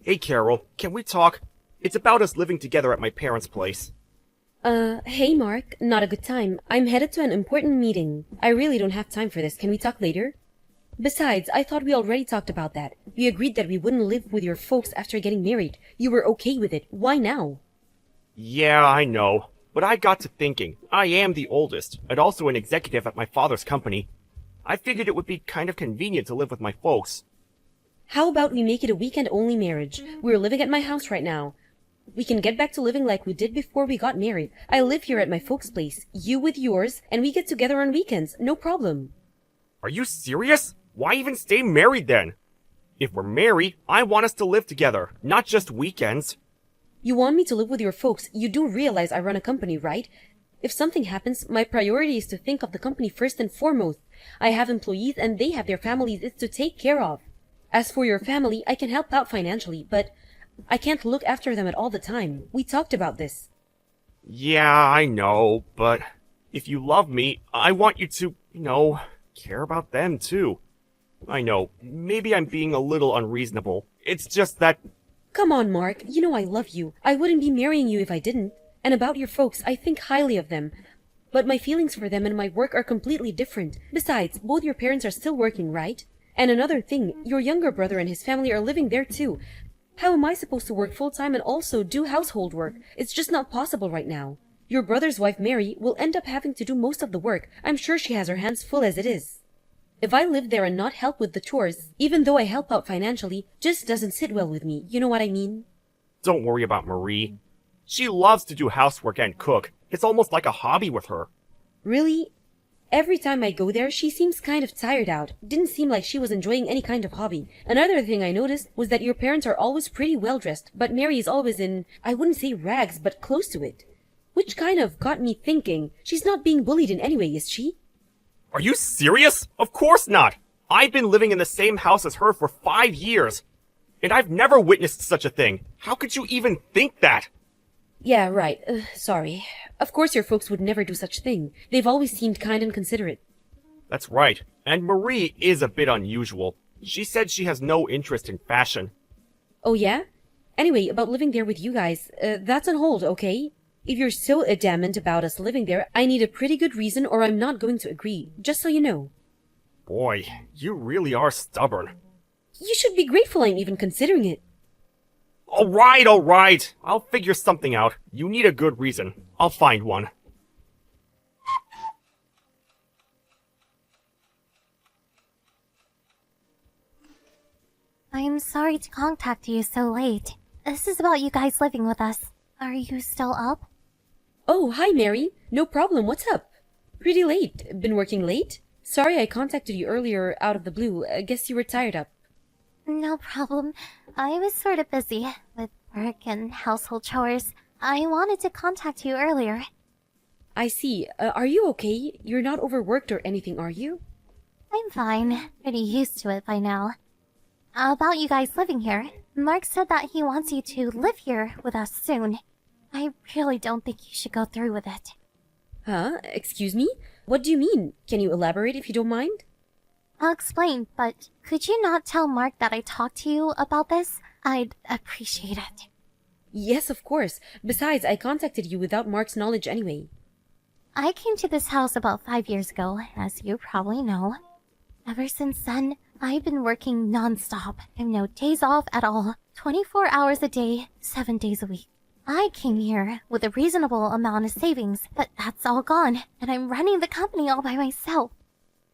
Hey Carol, can we talk? It's about us living together at my parents' place. Hey Mark, not a good time. I'm headed to an important meeting. I really don't have time for this. Can we talk later? Besides, I thought we already talked about that. We agreed that we wouldn't live with your folks after getting married. You were okay with it. Why now? Yeah, I know. But I got to thinking, I am the oldest, and also an executive at my father's company. I figured it would be kind of convenient to live with my folks. How about we make it a weekend-only marriage? We're living at my house right now. We can get back to living like we did before we got married. I live here at my folks' place, you with yours, and we get together on weekends. No problem. Are you serious? Why even stay married then? If we're married, I want us to live together, not just weekends. You want me to live with your folks. You do realize I run a company, right? If something happens, my priority is to think of the company first and foremost. I have employees and they have their families it's to take care of. As for your family, I can help out financially, but I can't look after them at all the time. We talked about this. Yeah, I know, but if you love me, I want you to, care about them too. I know, maybe I'm being a little unreasonable. It's just that... Come on, Mark. You know I love you. I wouldn't be marrying you if I didn't. And about your folks, I think highly of them. But my feelings for them and my work are completely different. Besides, both your parents are still working, right? And another thing, your younger brother and his family are living there too. How am I supposed to work full-time and also do household work? It's just not possible right now. Your brother's wife, Mary, will end up having to do most of the work. I'm sure she has her hands full as it is. If I live there and not help with the chores, even though I help out financially, just doesn't sit well with me. You know what I mean? Don't worry about Marie. She loves to do housework and cook. It's almost like a hobby with her. Really? Every time I go there, she seems kind of tired out. Didn't seem like she was enjoying any kind of hobby. Another thing I noticed was that your parents are always pretty well dressed, but Mary is always in, I wouldn't say rags, but close to it. Which kind of got me thinking, she's not being bullied in any way, is she? Are you serious? Of course not! I've been living in the same house as her for 5 years. And I've never witnessed such a thing. How could you even think that? Yeah, right. Sorry. Of course your folks would never do such thing. They've always seemed kind and considerate. That's right. And Marie is a bit unusual. She said she has no interest in fashion. Oh yeah? Anyway, about living there with you guys, that's on hold, okay? If you're so adamant about us living there, I need a pretty good reason or I'm not going to agree, just so you know. Boy, you really are stubborn. You should be grateful I'm even considering it. Alright. I'll figure something out. You need a good reason. I'll find one. I'm sorry to contact you so late. This is about you guys living with us. Are you still up? Oh, hi Mary. No problem, what's up? Pretty late. Been working late? Sorry I contacted you earlier out of the blue. I guess you were tired up. No problem. I was sort of busy with work and household chores. I wanted to contact you earlier. I see. Are you okay? You're not overworked or anything, are you? I'm fine. Pretty used to it by now. About you guys living here, Mark said that he wants you to live here with us soon. I really don't think you should go through with it. Huh? Excuse me? What do you mean? Can you elaborate if you don't mind? I'll explain, but could you not tell Mark that I talked to you about this? I'd appreciate it. Yes, of course. Besides, I contacted you without Mark's knowledge anyway. I came to this house about 5 years ago, as you probably know. Ever since then, I've been working non-stop and no days off at all. 24 hours a day, 7 days a week. I came here with a reasonable amount of savings, but that's all gone, and I'm running the company all by myself.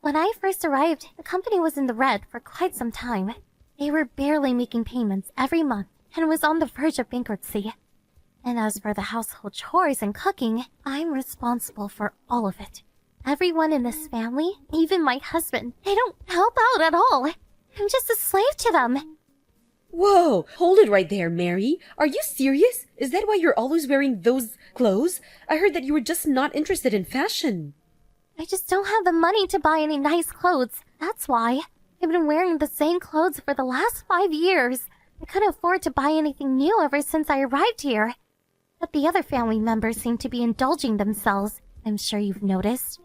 When I first arrived, the company was in the red for quite some time. They were barely making payments every month and was on the verge of bankruptcy. And as for the household chores and cooking, I'm responsible for all of it. Everyone in this family, even my husband, they don't help out at all. I'm just a slave to them. Whoa! Hold it right there, Mary. Are you serious? Is that why you're always wearing those clothes? I heard that you were just not interested in fashion. I just don't have the money to buy any nice clothes. That's why. I've been wearing the same clothes for the last 5 years. I couldn't afford to buy anything new ever since I arrived here. But the other family members seem to be indulging themselves. I'm sure you've noticed.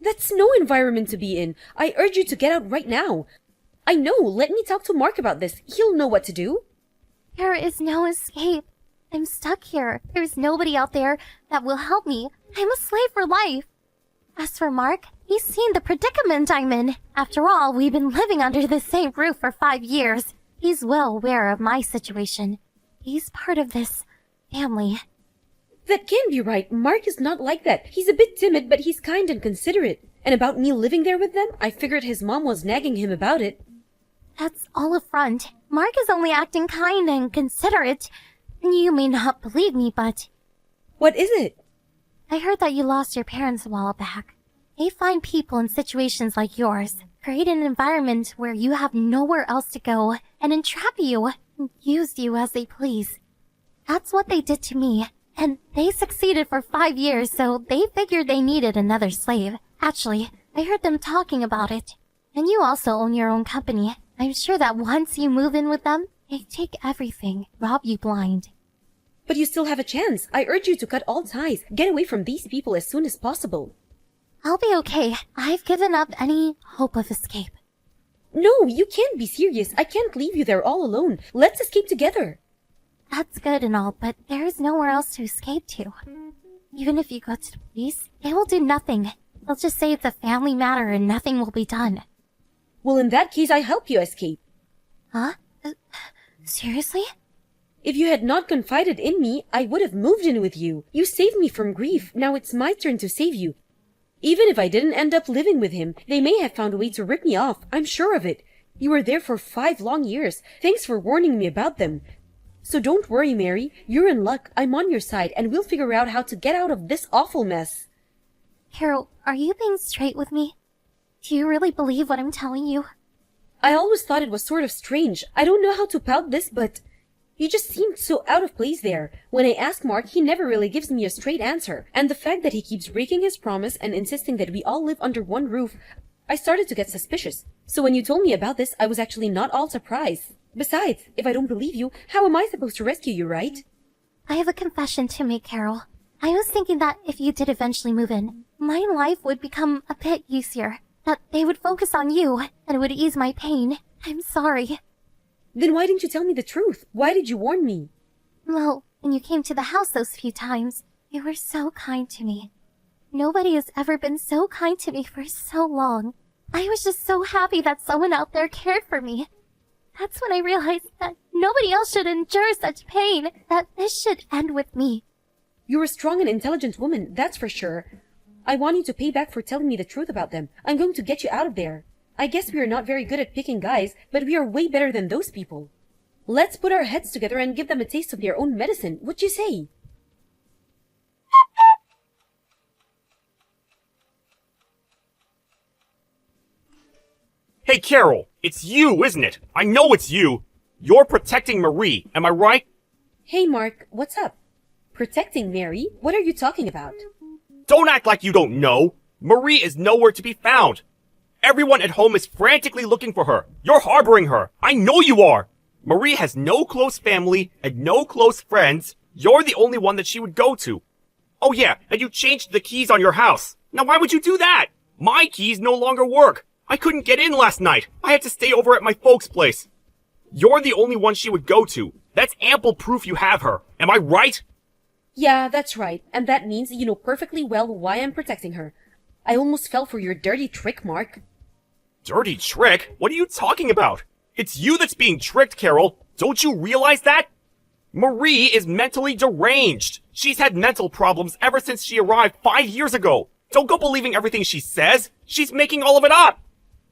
That's no environment to be in. I urge you to get out right now. I know. Let me talk to Mark about this. He'll know what to do. There is no escape. I'm stuck here. There's nobody out there that will help me. I'm a slave for life. As for Mark, he's seen the predicament I'm in. After all, we've been living under the same roof for 5 years. He's well aware of my situation. He's part of this family. That can't be right. Mark is not like that. He's a bit timid, but he's kind and considerate. And about me living there with them, I figured his mom was nagging him about it. That's all a front. Mark is only acting kind and considerate. You may not believe me, but What is it? I heard that you lost your parents a while back. They find people in situations like yours, create an environment where you have nowhere else to go, and entrap you, and use you as they please. That's what they did to me, and they succeeded for 5 years, so they figured they needed another slave. Actually, I heard them talking about it. And you also own your own company. I'm sure that once you move in with them, they take everything, rob you blind. But you still have a chance. I urge you to cut all ties. Get away from these people as soon as possible. I'll be okay. I've given up any hope of escape. No, you can't be serious. I can't leave you there all alone. Let's escape together. That's good and all, but there's nowhere else to escape to. Even if you go to the police, they will do nothing. They'll just say it's a family matter and nothing will be done. Well, in that case, I help you escape. Huh? Seriously? If you had not confided in me, I would have moved in with you. You saved me from grief. Now it's my turn to save you. Even if I didn't end up living with him, they may have found a way to rip me off. I'm sure of it. You were there for 5 long years. Thanks for warning me about them. So don't worry, Mary. You're in luck. I'm on your side, and we'll figure out how to get out of this awful mess. Carol, are you being straight with me? Do you really believe what I'm telling you? I always thought it was sort of strange. I don't know how to pout this, but you just seemed so out of place there. When I ask Mark, he never really gives me a straight answer. And the fact that he keeps breaking his promise and insisting that we all live under one roof, I started to get suspicious. So when you told me about this, I was actually not all surprised. Besides, if I don't believe you, how am I supposed to rescue you, right? I have a confession to make, Carol. I was thinking that if you did eventually move in, my life would become a bit easier. That they would focus on you, and it would ease my pain. I'm sorry. Then why didn't you tell me the truth? Why did you warn me? Well, when you came to the house those few times, you were so kind to me. Nobody has ever been so kind to me for so long. I was just so happy that someone out there cared for me. That's when I realized that nobody else should endure such pain, that this should end with me. You're a strong and intelligent woman, that's for sure. I want you to pay back for telling me the truth about them. I'm going to get you out of there. I guess we are not very good at picking guys, but we are way better than those people. Let's put our heads together and give them a taste of their own medicine. What you say? Hey, Carol, it's you, isn't it? I know it's you. You're protecting Marie, am I right? Hey, Mark, what's up? Protecting Mary? What are you talking about? Don't act like you don't know. Marie is nowhere to be found. Everyone at home is frantically looking for her. You're harboring her. I know you are. Marie has no close family and no close friends. You're the only one that she would go to. Oh yeah, and you changed the keys on your house. Now why would you do that? My keys no longer work. I couldn't get in last night. I had to stay over at my folks' place. You're the only one she would go to. That's ample proof you have her. Am I right? Yeah, that's right. And that means you know perfectly well why I'm protecting her. I almost fell for your dirty trick, Mark. Dirty trick? What are you talking about? It's you that's being tricked, Carol. Don't you realize that? Marie is mentally deranged. She's had mental problems ever since she arrived 5 years ago. Don't go believing everything she says. She's making all of it up.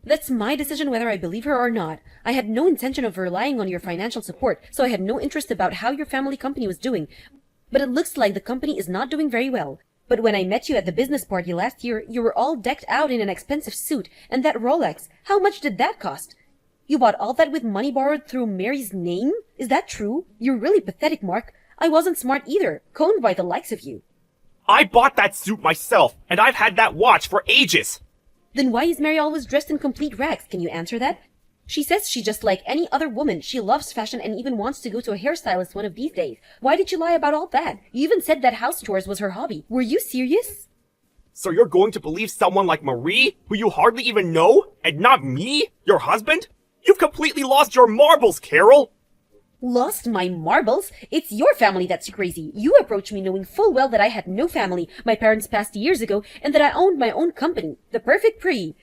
That's my decision whether I believe her or not. I had no intention of relying on your financial support, so I had no interest about how your family company was doing. But it looks like the company is not doing very well. But when I met you at the business party last year, you were all decked out in an expensive suit, and that Rolex, how much did that cost? You bought all that with money borrowed through Mary's name? Is that true? You're really pathetic, Mark. I wasn't smart either, coned by the likes of you. I bought that suit myself, and I've had that watch for ages. Then why is Mary always dressed in complete rags? Can you answer that? She says she's just like any other woman. She loves fashion and even wants to go to a hairstylist one of these days. Why did you lie about all that? You even said that house chores was her hobby. Were you serious? So you're going to believe someone like Marie, who you hardly even know, and not me, your husband? You've completely lost your marbles, Carol. Lost my marbles? It's your family that's crazy. You approached me knowing full well that I had no family, my parents passed years ago, and that I owned my own company, the perfect pre.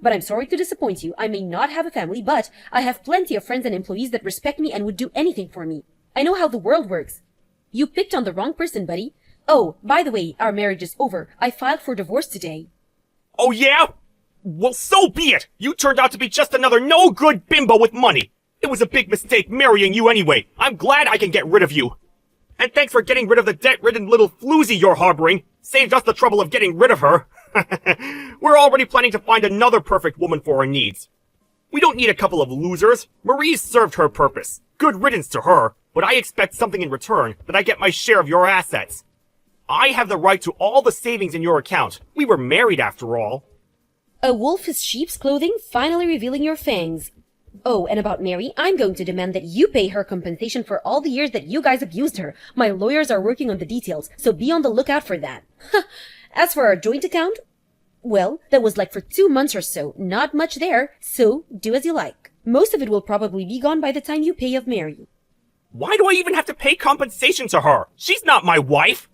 But I'm sorry to disappoint you. I may not have a family, but I have plenty of friends and employees that respect me and would do anything for me. I know how the world works. You picked on the wrong person, buddy. Oh, by the way, our marriage is over. I filed for divorce today. Oh yeah? Well, so be it! You turned out to be just another no-good bimbo with money! It was a big mistake marrying you anyway. I'm glad I can get rid of you. And thanks for getting rid of the debt-ridden little floozy you're harboring. Saved us the trouble of getting rid of her. We're already planning to find another perfect woman for our needs. We don't need a couple of losers. Marie's served her purpose. Good riddance to her, but I expect something in return, that I get my share of your assets. I have the right to all the savings in your account. We were married after all. A wolf is sheep's clothing, finally revealing your fangs. Oh, and about Mary, I'm going to demand that you pay her compensation for all the years that you guys abused her. My lawyers are working on the details, so be on the lookout for that. As for our joint account, well, that was like for 2 months or so. Not much there, so do as you like. Most of it will probably be gone by the time you pay off Mary. Why do I even have to pay compensation to her? She's not my wife!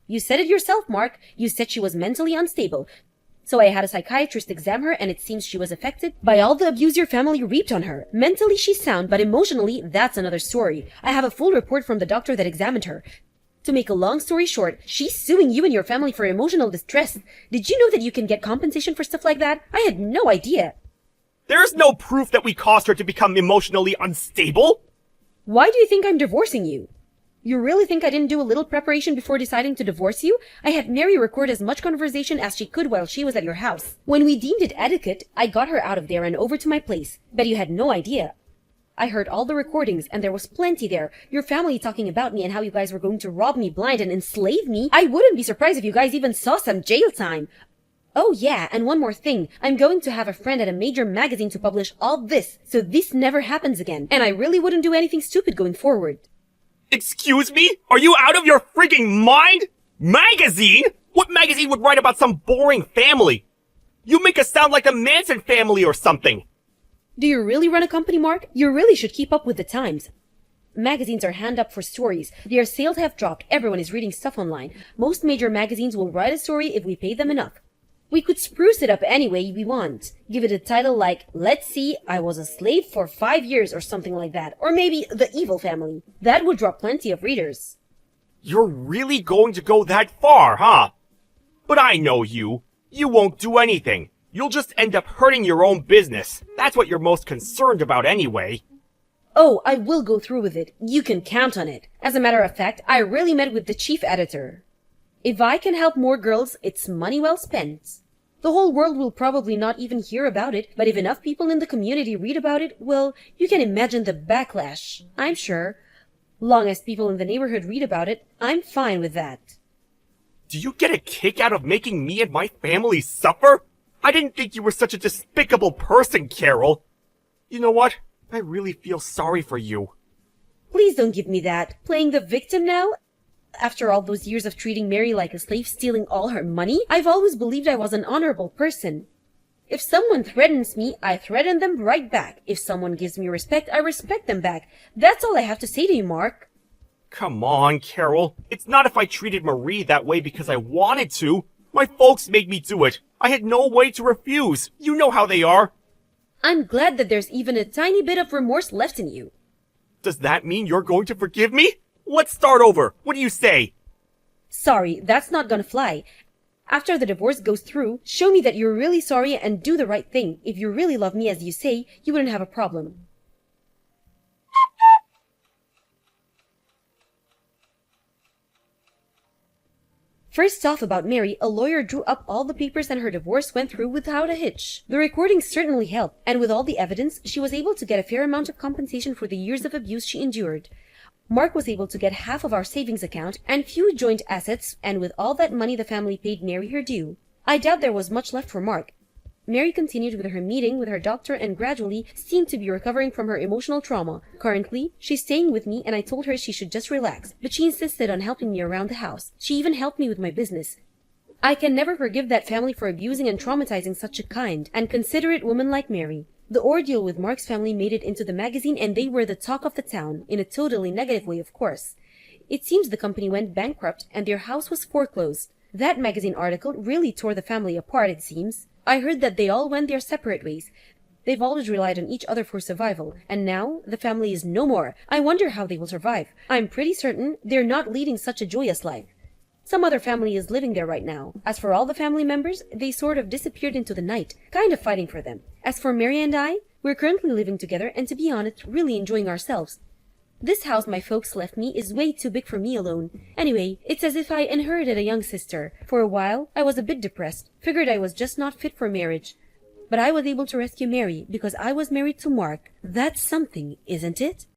You said it yourself, Mark. You said she was mentally unstable. So I had a psychiatrist examine her, and it seems she was affected by all the abuse your family reaped on her. Mentally, she's sound, but emotionally, that's another story. I have a full report from the doctor that examined her. To make a long story short, she's suing you and your family for emotional distress. Did you know that you can get compensation for stuff like that? I had no idea. There's no proof that we caused her to become emotionally unstable. Why do you think I'm divorcing you? You really think I didn't do a little preparation before deciding to divorce you? I had Mary record as much conversation as she could while she was at your house. When we deemed it etiquette, I got her out of there and over to my place. Bet you had no idea. I heard all the recordings, and there was plenty there. Your family talking about me and how you guys were going to rob me blind and enslave me. I wouldn't be surprised if you guys even saw some jail time. Oh yeah, and one more thing. I'm going to have a friend at a major magazine to publish all this, so this never happens again. And I really wouldn't do anything stupid going forward. Excuse me? Are you out of your frigging mind? Magazine? What magazine would write about some boring family? You make us sound like the Manson family or something. Do you really run a company, Mark? You really should keep up with the times. Magazines are hand up for stories. Their sales have dropped. Everyone is reading stuff online. Most major magazines will write a story if we pay them enough. We could spruce it up any way we want. Give it a title like, let's see, I was a slave for 5 years or something like that. Or maybe The Evil Family. That would draw plenty of readers. You're really going to go that far, huh? But I know you. You won't do anything. You'll just end up hurting your own business. That's what you're most concerned about anyway. Oh, I will go through with it. You can count on it. As a matter of fact, I really met with the chief editor. If I can help more girls, it's money well spent. The whole world will probably not even hear about it, but if enough people in the community read about it, well, you can imagine the backlash, I'm sure. Long as people in the neighborhood read about it, I'm fine with that. Do you get a kick out of making me and my family suffer? I didn't think you were such a despicable person, Carol. You know what? I really feel sorry for you. Please don't give me that. Playing the victim now? After all those years of treating Mary like a slave, stealing all her money, I've always believed I was an honorable person. If someone threatens me, I threaten them right back. If someone gives me respect, I respect them back. That's all I have to say to you, Mark. Come on, Carol. It's not if I treated Marie that way because I wanted to. My folks made me do it. I had no way to refuse. You know how they are. I'm glad that there's even a tiny bit of remorse left in you. Does that mean you're going to forgive me? Let's start over. What do you say? Sorry, that's not gonna fly. After the divorce goes through, show me that you're really sorry and do the right thing. If you really love me as you say, you wouldn't have a problem. First off, about Mary, a lawyer drew up all the papers and her divorce went through without a hitch. The recordings certainly helped, and with all the evidence, she was able to get a fair amount of compensation for the years of abuse she endured. Mark was able to get half of our savings account and few joint assets, and with all that money the family paid Mary her due. I doubt there was much left for Mark. Mary continued with her meeting with her doctor and gradually seemed to be recovering from her emotional trauma. Currently, she's staying with me and I told her she should just relax, but she insisted on helping me around the house. She even helped me with my business. I can never forgive that family for abusing and traumatizing such a kind and considerate woman like Mary. The ordeal with Mark's family made it into the magazine, and they were the talk of the town, in a totally negative way, of course. It seems the company went bankrupt and their house was foreclosed. That magazine article really tore the family apart, it seems. I heard that they all went their separate ways. They've always relied on each other for survival, and now the family is no more. I wonder how they will survive. I'm pretty certain they're not leading such a joyous life. Some other family is living there right now. As for all the family members, they sort of disappeared into the night, kind of fighting for them. As for Mary and I, we're currently living together and, to be honest, really enjoying ourselves. This house my folks left me is way too big for me alone. Anyway, it's as if I inherited a young sister. For a while, I was a bit depressed, figured I was just not fit for marriage. But I was able to rescue Mary because I was married to Mark. That's something, isn't it?